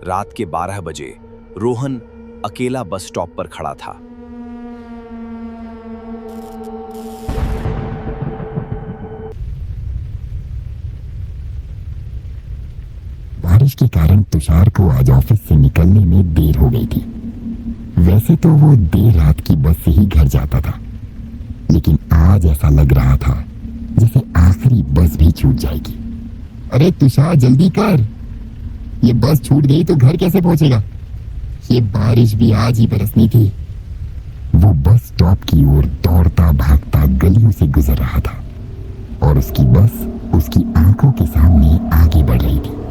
रात के 12 बजे रोहन अकेला बस स्टॉप पर खड़ा था। बारिश के कारण तुषार को आज ऑफिस से निकलने में देर हो गई थी। वैसे तो वो देर रात की बस से ही घर जाता था, लेकिन आज ऐसा लग रहा था जैसे आखिरी बस भी छूट जाएगी। अरे तुषार जल्दी कर, ये बस छूट गई तो घर कैसे पहुंचेगा? ये बारिश भी आज ही बरसनी थी। वो बस स्टॉप की ओर दौड़ता भागता गलियों से गुजर रहा था और उसकी बस उसकी आंखों के सामने आगे बढ़ रही थी।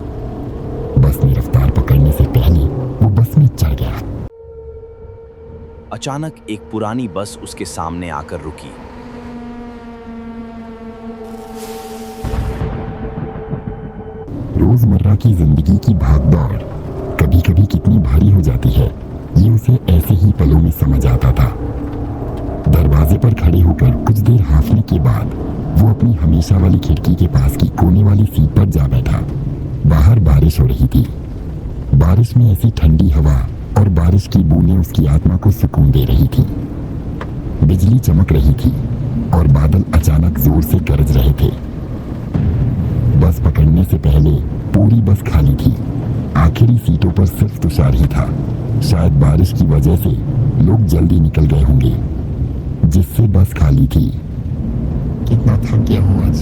बस ने रफ्तार पकड़ने से पहले वो बस में चढ़ गया। अचानक एक पुरानी बस उसके सामने आकर रुकी। रोजमर्रा की जिंदगी की भागदौड़ कभी कभी कितनी भारी हो जाती है, ये उसे ऐसे ही पलों में समझ आता था। दरवाजे पर खड़े होकर कुछ देर हांफने के बाद वो अपनी हमेशा वाली खिड़की के पास की कोने वाली सीट पर जा बैठा। बाहर बारिश हो रही थी। बारिश में ऐसी ठंडी हवा और बारिश की बूंदें उसकी आत्मा को सुकून दे रही थी। बिजली चमक रही थी और बादल अचानक जोर से गरज रहे थे। बस पकड़ने से पहले पूरी बस खाली थी। आखिरी सीटों पर सिर्फ तुषार ही था। शायद बारिश की वजह से लोग जल्दी निकल गए होंगे, जिससे बस खाली थी। कितना थक गया हूँ आज,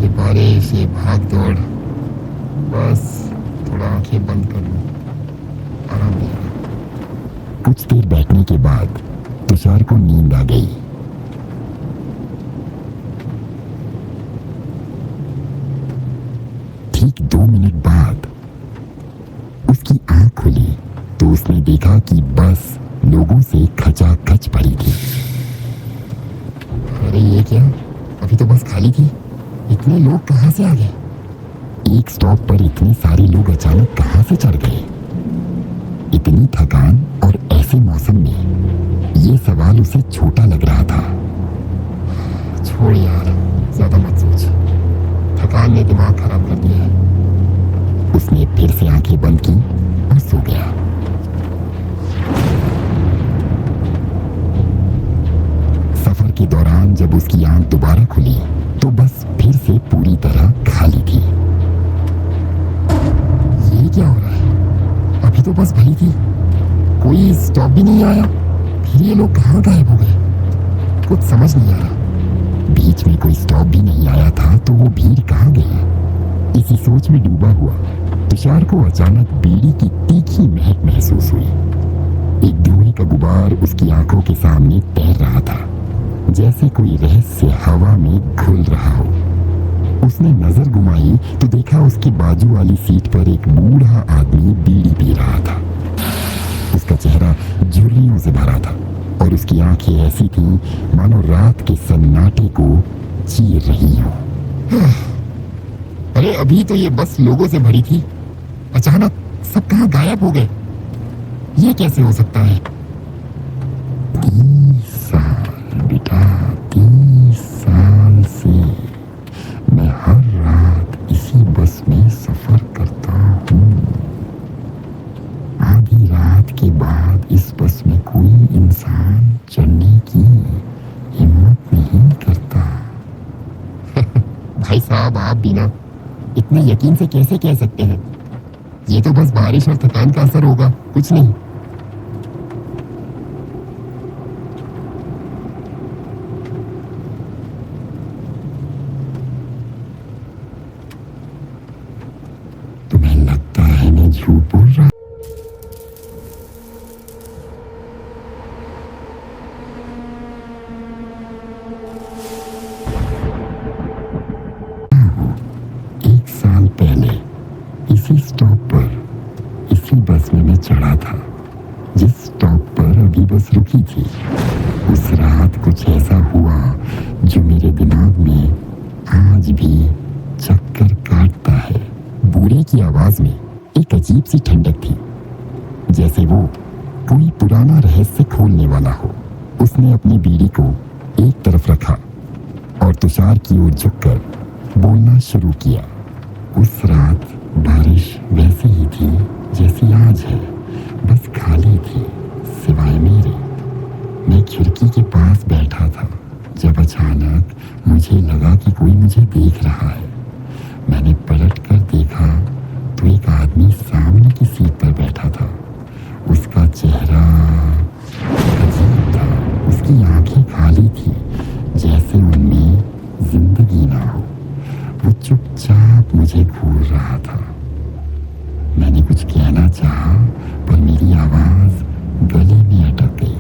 ये बारिश, ये भाग दौड़। बस थोड़ा आंखें बंद कर लूं, आराम मिलेगा। कुछ देर बैठने के बाद तुषार को नींद आ गई। ठीक 2 मिनट बाद उसकी आंख खुली तो उसने देखा कि बस लोगों से खचाखच भरी थी। अरे ये क्या, अभी तो बस खाली थी, इतने लोग कहां से आ गए? एक स्टॉप पर इतने सारे लोग अचानक कहां से चढ़ गए? इतनी थकान और ऐसे मौसम में ये सवाल उसे छोटा लग रहा था। छोड़ यार, ज्यादा मत सोच, थकान ने दिमाग खराब कर दिया है। उसने फिर से आंखें बंद की और सो गया। सफर के दौरान जब उसकी आंख दोबारा खुली तो बस फिर से पूरी तरह खाली थी। ये क्या हो रहा है? अभी तो बस भरी थी, कोई स्टॉप भी नहीं आया, फिर ये लोग कहाँ गायब हो गए? कुछ समझ नहीं आ रहा। बीच में कोई स्टॉप भी नहीं आया था तो वो भीड़ कहाँ गई? इसी सोच में डूबा हुआ तुषार को अचानक बीड़ी की तीखी महक महसूस हुई। एक धुएं का गुबार उसकी आंखों के सामने तैर रहा था, जैसे कोई रहस्य हवा में घुल रहा हो। उसने नजर घुमाई तो देखा उसकी बाजू वाली सीट पर एक बूढ़ा आदमी बीड़ी पी रहा था। उसका चेहरा झुर्रियों से भरा था और उसकी आंखें ऐसी थीं मानो रात के सन्नाटे को चीर रही हो। अरे अभी तो ये बस लोगों से भरी थी, अचानक सब कहां गायब हो गए? ये कैसे हो सकता है? 30 साल बेटा, 30 साल से मैं हर रात इसी बस में सफर करता हूँ। आधी रात के बाद इस बस में कोई इंसान चढ़ने की हिम्मत नहीं करता। भाई साहब, आप भी ना इतने यकीन से कैसे कह सकते हैं? ये तो बस बारिश और थकान का असर होगा, कुछ नहीं। तुम्हें लगता है मैं झूठ बोल रहा? एक साल पहले इसी स्टॉप पर, इसी बस में मैं चढ़ा था, जिस स्टॉप पर अभी बस रुकी थी। उस रात कुछ ऐसा हुआ जो मेरे दिमाग में आज भी चक्कर काटता है। बूढ़े की आवाज में एक अजीब सी ठंडक थी, जैसे वो कोई पुराना रहस्य खोलने वाला हो। उसने अपनी बीड़ी को एक तरफ रखा और तुषार की ओर झुककर बोलना शुरू किया। उस रात बारिश वैसे ही थी तो एक आदमी सामने की सीट पर बैठा था। उसका चेहरा अजीब था। उसकी आंखें खाली थी, जैसे उनमें जिंदगी ना हो। वो चुपचाप मुझे घूर रहा था। मैंने कुछ कहना चाहा, पर मेरी आवाज गले में अटक गई।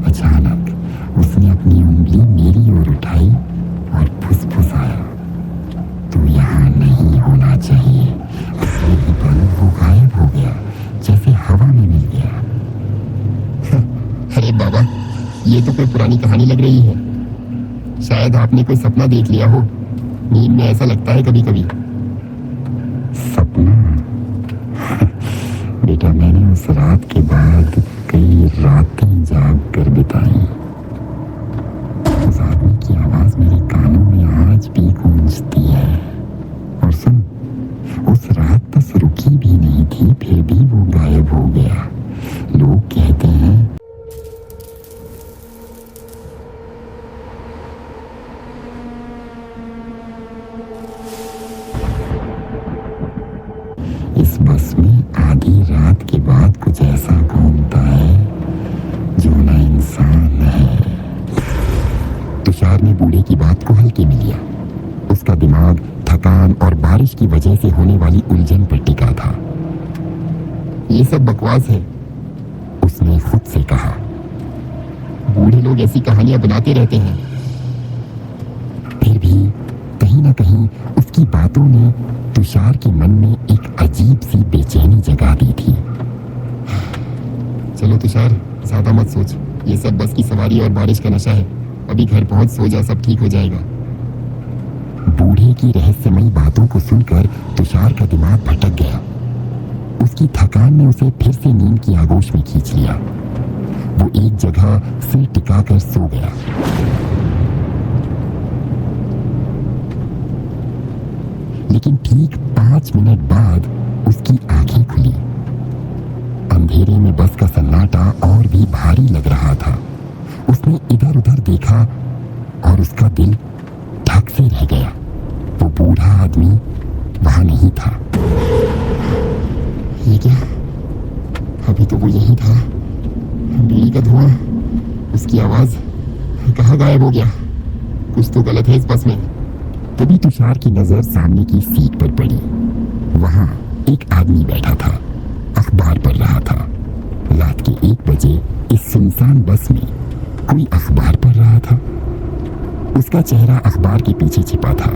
अचानक उसने अपनी उंगली मेरी ओर उठाई और फुसफुसाया, तू यहाँ नहीं होना चाहिए। यही पल वो गायब हो गया, जैसे हवा में मिल गया। अरे बाबा, ये तो कोई पुरानी कहानी लग रही है। शायद आपने कोई सपना देख लिया हो। नींद में ऐसा लगता है कभी कभी। सपना? बेटा, मैंने उस रात के बाद कई रातें जाग कर बिताई। उस आदमी की आवाज मेरे कानों में आज भी गूंजती है। और सुन, उस रात बस रुकी भी नहीं थी, फिर भी वो गायब हो गया। लोग कहते हैं इस बस में आधी रात के बाद कुछ ऐसा घूमता है जो ना इंसान है। तुषार ने बूढ़े की बात को हल्के में लिया। उसका दिमाग थकान और बारिश की वजह से होने वाली उलझन पर टिका था। ये सब बकवास है, उसने खुद से कहा। बूढ़े लोग ऐसी कहानियां बनाते रहते हैं। फिर भी कहीं ना कहीं उसकी बातों ने तुषार के मन में एक अजीब सी बेचैनी जगा दी थी। चलो तुषार, ज्यादा मत सोच। ये सब बस की सवारी और बारिश का नशा है। अभी घर पहुंच सो जा, सब ठीक हो जाएगा। बूढ़े की रहस्यमयी बातों को सुनकर तुषार का दिमाग भटक गया। उसकी थकान ने उसे फिर से नींद की आगोश में खींच लिया। वो एक जगह सिर टिकाकर सो गया। लेकिन ठीक 5 मिनट बाद उसकी आंखें खुली। अंधेरे में बस का सन्नाटा और भी भारी लग रहा था। उसने इधर उधर देखा और उसका दिल धक से रह गया। वो बूढ़ा आदमी वहां नहीं था। ये क्या? अभी तो वो यही था। बीड़ी का धुआं, उसकी आवाज, कहाँ गायब हो गया? कुछ तो गलत है इस बस में। तभी तुषार की नजर सामने की सीट पर पड़ी। वहां एक आदमी बैठा था, अखबार पढ़ रहा था। रात के 1 बजे इस सुनसान बस में कोई अखबार पढ़ रहा था। उसका चेहरा अखबार के पीछे छिपा था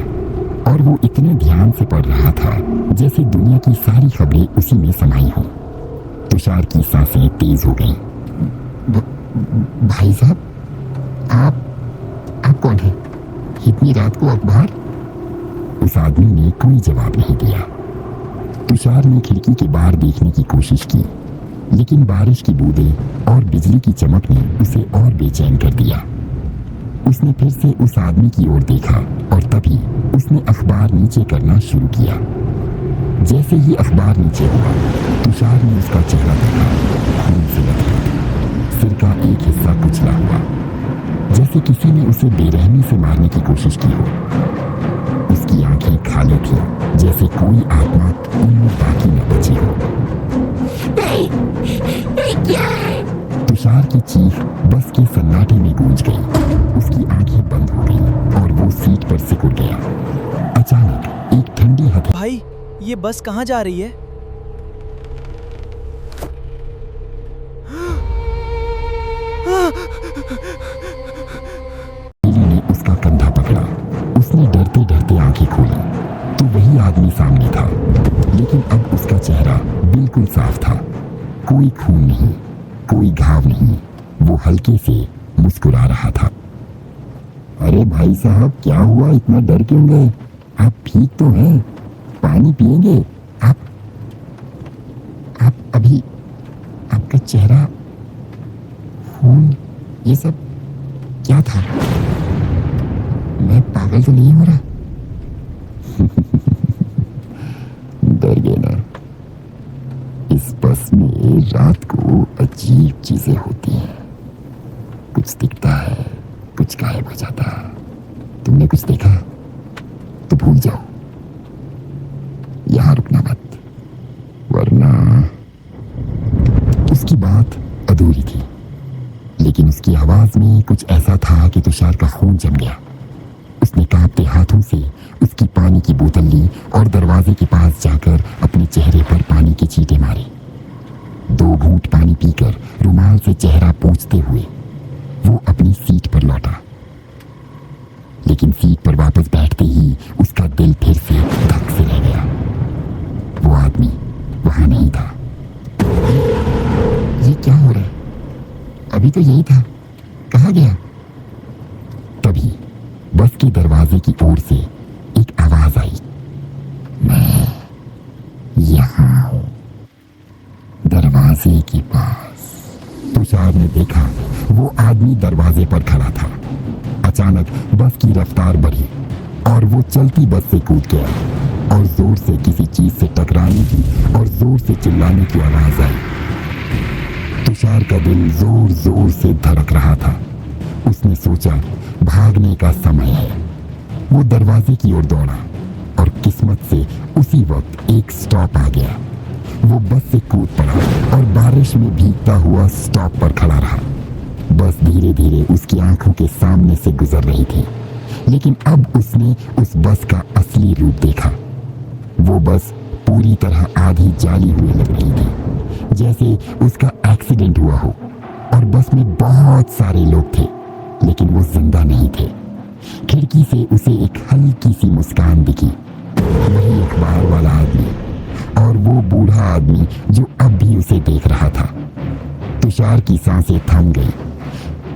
और वो इतने ध्यान से पढ़ रहा था जैसे दुनिया की सारी खबरें उसी में समाई हों। तुषार की सांसें तेज हो गईं। भाई साहब, आप कौन हैं? इतनी रात को अखबार? उस आदमी ने कोई जवाब नहीं दिया। तुषार ने खिड़की के बाहर देखने की कोशिश की, लेकिन बारिश की बूंदें और बिजली की चमक ने उसे और बेचैन कर दिया। उसने फिर से उस आदमी की ओर देखा और तभी उसने अखबार नीचे करना शुरू किया। जैसे ही अखबार नीचे हुआ, तुषार ने उसका चेहरा देखा, खून से लथपथ, सिर का एक हिस्सा कुचला हुआ, जैसे किसी ने उसे बेरहमी से मारने की कोशिश की हो। उसकी आंखें खाली थी, जैसे कोई आत्मा उनमें बाकी न बची हो। क्या? तुषार की चीख बस के सन्नाटे में गूंज गई। उसकी आंखें बंद हो गईं और वो सीट पर सिकुड़ गया। अचानक एक ठंडी हथेली। भाई, ये बस कहाँ जा रही है? ने उसका कंधा पकड़ा। उसने डरते डरते आंखें खोली तो वही आदमी सामने था, लेकिन अब उसका चेहरा बिल्कुल साफ था। कोई खून नहीं, कोई घाव नहीं। वो हल्के से मुस्कुरा रहा था। अरे भाई साहब, क्या हुआ? इतना डर क्यों गए? आप ठीक तो हैं? पानी पिएंगे? आप अभी आपका चेहरा, खून, ये सब क्या था? मैं पागल तो नहीं हो रहा? डर गए ना? इस बस में रात को अजीब चीजें होती हैं। कुछ दिखता है, कुछ गायब हो जाता। तुमने कुछ देखा तो भूल जाओ, यहां रुकना मत। दूरी थी, लेकिन उसकी आवाज में कुछ ऐसा था कि तुषार का खून जम गया। उसने कांपते हाथों से उसकी पानी की बोतल ली और दरवाजे के पास जाकर अपने चेहरे पर पानी के छींटे मारे। 2 घूंट पानी पीकर रुमाल से चेहरा पोंछते हुए वो अपनी सीट पर लौटा, लेकिन सीट पर वापस बैठते ही उसका दिल फिर से धक से रह गया। वो आदमी वहां नहीं था। ये क्या हो रहा है? अभी तो यही था, कहाँ गया? तभी बस के दरवाजे की ओर से एक आवाज आई, मैं यहां हूं, दरवाजे के पास। तुषार ने देखा वो आदमी दरवाजे पर खड़ा था। अचानक बस की रफ्तार बढ़ी और वो चलती बस से कूद गया और जोर से किसी चीज से टकराने की और जोर से चिल्लाने की आवाज आई। तुषार का दिल जोर जोर से धड़क रहा था। उसने सोचा भागने का समय है। वो दरवाजे की ओर दौड़ा और किस्मत से उसी वक्त एक स्टॉप आ गया। वो बस से कूद पड़ा और बारिश में भीगता हुआ स्टॉप पर खड़ा रहा। बस धीरे धीरे उसकी आंखों के सामने से गुजर रही थी, लेकिन अब उसने उस बस का असली रूप देखा। वो बस पूरी तरह आधी जाली हुई लग रही थी, जैसे उसका एक्सीडेंट हुआ हो, और बस में बहुत सारे लोग थे, लेकिन वो जिंदा नहीं थे। खिड़की से उसे एक हल्की सी मुस्कान दिखी। वही अखबार वाला आदमी और वो बूढ़ा आदमी जो अब भी उसे देख रहा था। तुषार की सांसें थम गई।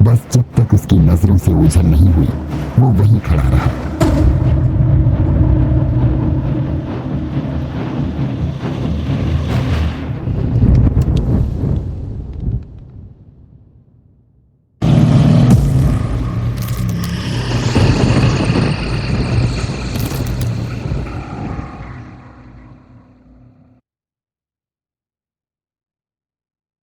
बस जब तक उसकी नजरों से ओझल नहीं हुई वो वहीं खड़ा रहा।